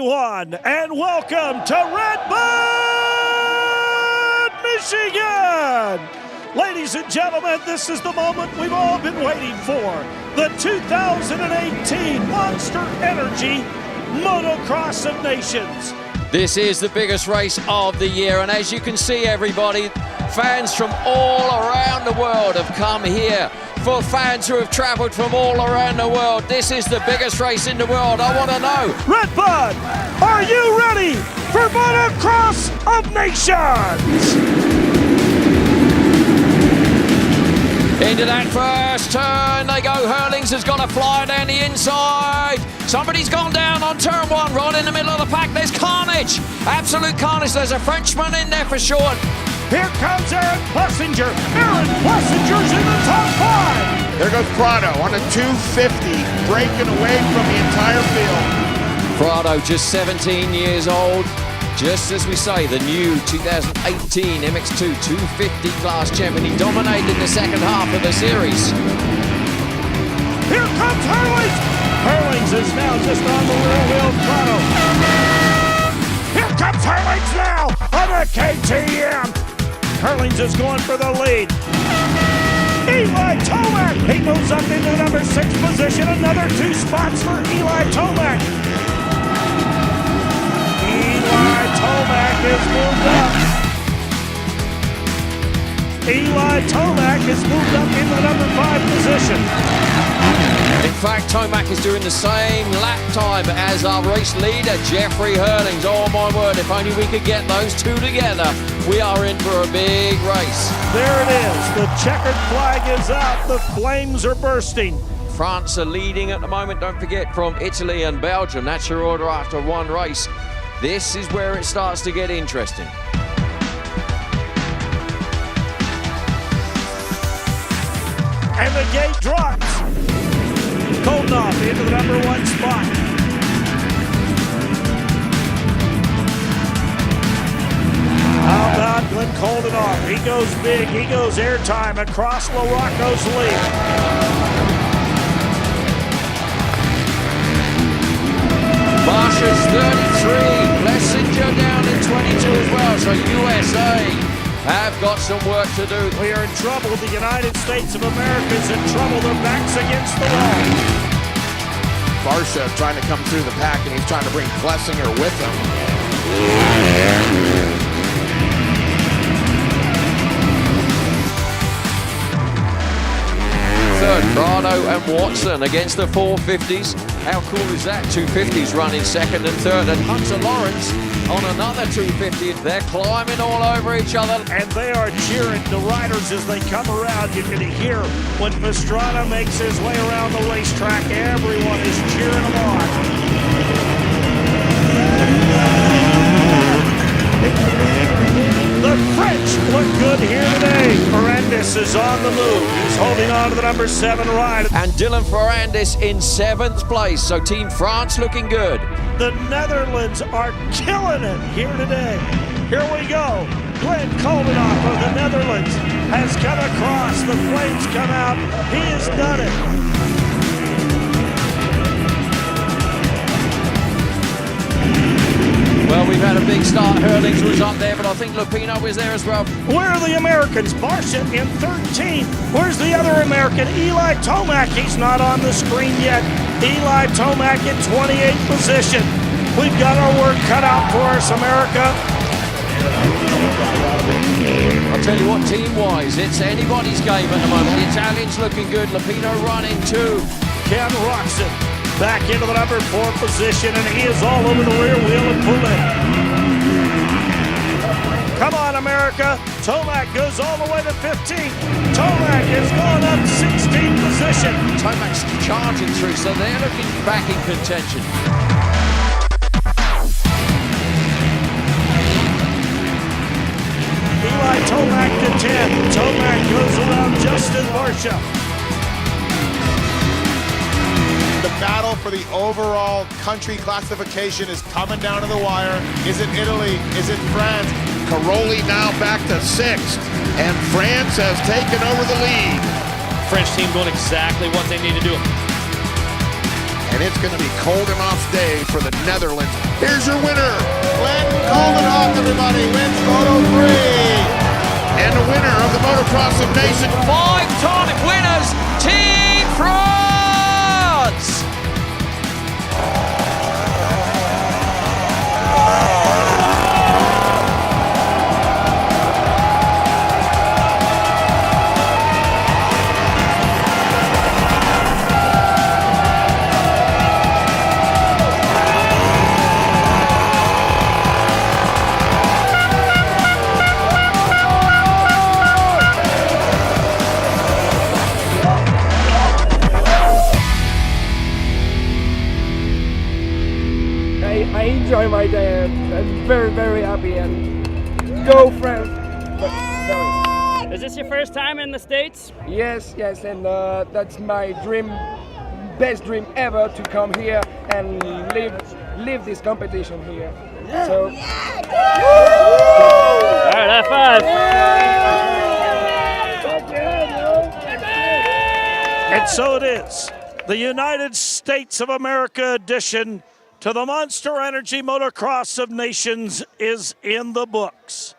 everyone, and welcome to Redmond, Michigan! Ladies and gentlemen, this is the moment we've all been waiting for. The 2018 Monster Energy Motocross of Nations. This is the biggest race of the year, and as you can see, everybody, fans from all around the world have come here. For fans who have traveled from all around the world, this is the biggest race in the world. I want to know. Redbud, are you ready for Motocross of Nations? Into that first turn they go. Hurlings has got a fly down the inside. Somebody's gone down on turn one, right in the middle of the pack. There's carnage, absolute carnage. There's a Frenchman in there for sure. Here comes Aaron Plessinger. Aaron Plessinger's in the top five. There goes Prado on a 250, breaking away from the entire field. Prado, just 17 years old. Just as we say, the new 2018 MX2 250 class champion. He dominated the second half of the series. Here comes Hurlings. Hurlings is now just on the rear wheel of Prado. Here comes Hurlings now on the KTM. Hurlings is going for the lead. Eli Tomac, he moves up into number 6 position. Another 2 spots for Eli Tomac. Eli Tomac is moved up. Eli Tomac is moved up into number 5 position. In fact, Tomac is doing the same lap time as our race leader, Jeffrey Hurlings. Oh my word, if only we could get those two together, we are in for a big race. There it is, the checkered flag is out, the flames are bursting. France are leading at the moment, don't forget, from Italy and Belgium. That's your order after one race. This is where it starts to get interesting. And the gate drops. Koldenhoff into the number 1 spot. How about Glenn Koldenhoff? He goes big, he goes airtime across LaRocco's lead. Marsha's 33, Plessinger down in 22 as well, so USA have got some work to do. We are in trouble. The United States of America is in trouble. Their backs against the wall. Barsha trying to come through the pack, and he's trying to bring Plessinger with him. Third, Prado and Watson against the 450s. How cool is that? 250s running second and third, and Hunter Lawrence on another 250. They're climbing all over each other. And they are cheering the riders as they come around. You can hear when Pastrana makes his way around the racetrack, everyone is cheering him on. The French look good here today. Ferrandis is on the move. He's holding on to the number 7 ride. And Dylan Ferrandis in 7th place. So Team France looking good. The Netherlands are killing it here today. Here we go. Glenn Koldenhoff of the Netherlands has come across. The flames come out. He has done it. Well, we've had a big start. Hurlings was up there, but I think Lupino was there as well. Where are the Americans? Barsha in 13. Where's the other American? Eli Tomac. He's not on the screen yet. Eli Tomac in 28th position. We've got our work cut out for us, America. I'll tell you what, team-wise, it's anybody's game at the moment. The Italians looking good. Lupino running 2. Ken Roxon back into the number 4 position, and he is all over the rear wheel and pulling. Come on, America. Tomac goes all the way to 15. Tomac is going up 16th position. Tomac's charging through, so they're looking back in contention. Eli Tomac to 10. Tomac goes around Justin Barsha. The battle for the overall country classification is coming down to the wire. Is it Italy? Is it France? Caroli now back to 6th, and France has taken over the lead. French team doing exactly what they need to do. And it's going to be Koldenhoff's day for the Netherlands. Here's your winner. Glenn Goldenhawk, everybody, wins Moto 3. And the winner of the Motocross of Nations. 5-time winners, Team France! I enjoy my day. I'm very, very happy and go France. Sorry. Is this your first time in the States? Yes, and that's my dream, best dream ever to come here and live this competition here. So. All right, high five. And so it is. The United States of America edition to the Monster Energy Motocross of Nations is in the books.